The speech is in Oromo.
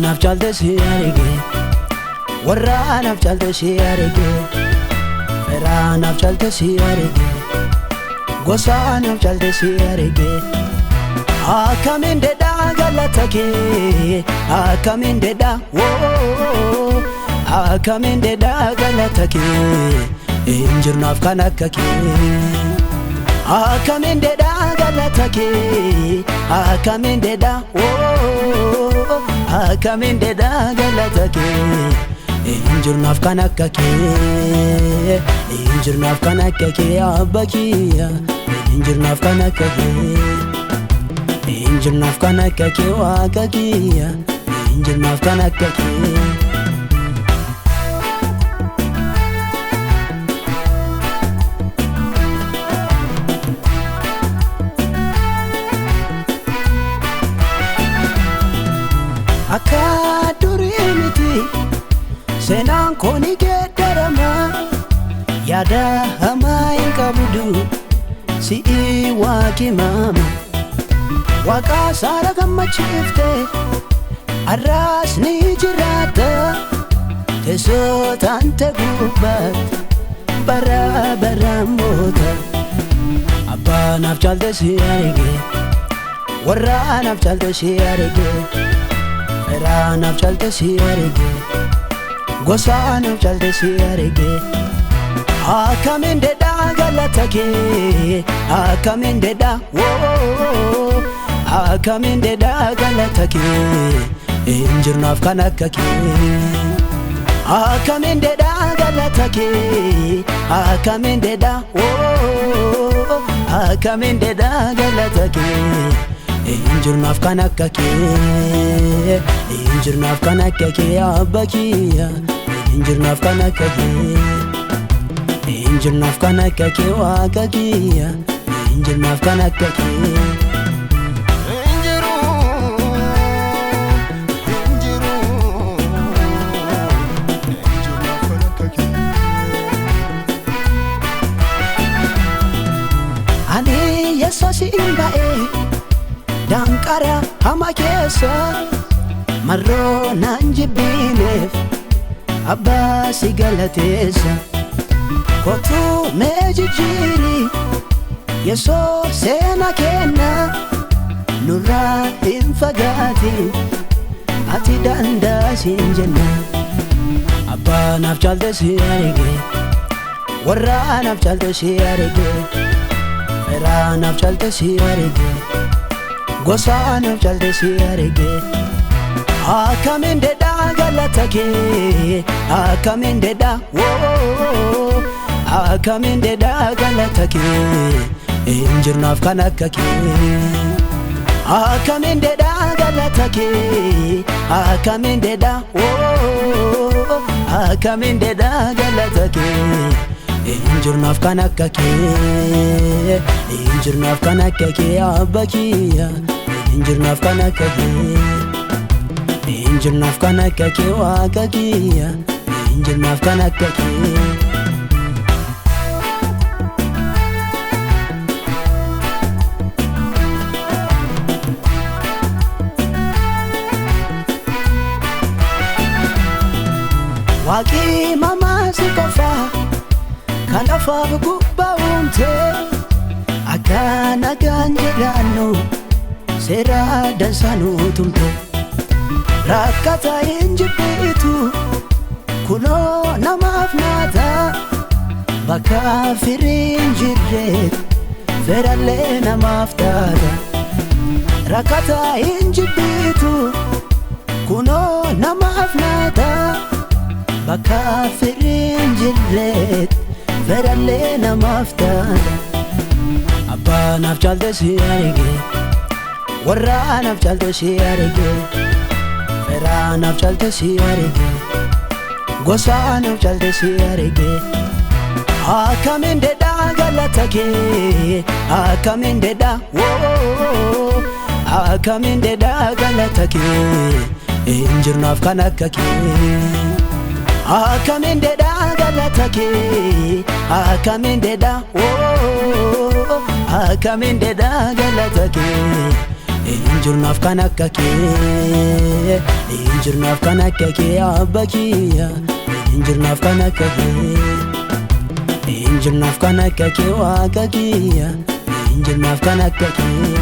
Naaf caalte si arge, warra naaf caalte si arge, fira naaf caalte si arge, gosa naaf caalte si arge. Akkamiin dedha galata kee, akkamiin dedha woo, akkamiin dedha galata kee, hin jirnaaf kan akka kee. Akkamiin dedha galata kee, akkamiin dedha woo. Akkamiin dedha galata kee, hin jirnaaf kan akka kee, hin jirnaaf kan akka kee abba kiyya, hin jirnaaf kan akka kee, hin jirnaaf kan akka kee waaqa kiyya, hin jirnaaf kan akka kee. Akka durii miti seenaan kooni geeddarama, yaada hamaa hin qabdu si'i waaqi maama. Waaqa saara gammachiifte arraas ni jiraata, teessoo taante gubbaatti bara baraan moota. Abbaa naaf caalte si arge, warra naaf caalte si arge, fira naaf caalte si arge, gosa naaf caalte si arge. Akkamiin dedha galata kee, akkamiin dedha woo, akkamiin dedha galata kee, hin jirnaaf kan akka kee. Akkamiin dedha galata kee, akkamiin dedha woo, akkamiin dedha galata kee, hin jirnaaf kan akka kee, hin jirnaaf kan akka kee abba kiyya, hin jirnaaf kan akka kee, hin jirnaaf kan akka kee waaqa kiyya, hin jirnaaf kan akka kee. Ani Yesuus hin ba'ee danqara hama keessa, marroo naan jibbineef abbaa si galateessa. Kottuu mee jijjiiri Yesuus seena kenna, nurraa hin fagaati ati dandaas hin jenna. Abbaa naaf caalte si arge, warra naaf caalte si arge, fira naaf caalte si arge, gosa naaf caalte si arge. Akkamiin dedha galata kee, akkamiin dedha woo, akkamiin dedha galata kee, hin jirnaaf kan akka kee. Akkamiin dedha galata kee, akkamiin dedha woo, akkamiin dedha galata kee, hin jirnaaf kan akka kee, hin jirnaaf kan akka kee abba kiyya, hin jirnaaf kan akka kee, hin jirnaaf kan akka kee waaqa kiyya, hin jirnaaf kan akka kee. Waaqi mamaa si qofa kan lafaaf gubbaa uumte, akka nagaan jedhaannu seera dansaa nuu tumte. Rakkata hin jibbitu kunoo namaaf naata, bakka firiin jirreet ferallee namaaf taata. Rakkata hin jibbitu kunoo namaaf naata, bakka firiin jirreet ferallee namaaf taata. Abbaa naaf caalte si arge, warra naaf caalte si arge, fira naaf caalte si arge, gosa naaf caalte si arge akkamiin dedha galata kee akkamiin dedha akkamiin dedha galata kee injirnaaf kan akka kee akkamiin dedha galata kee akkamiin dedha akkamiin dedha galata kee injirnaaf kan akka kee injirnaaf kan akka kee abba kiyya injirnaaf kan akka kee injirnaaf kan akka kee waaqa kiyya injirnaaf kan akka kee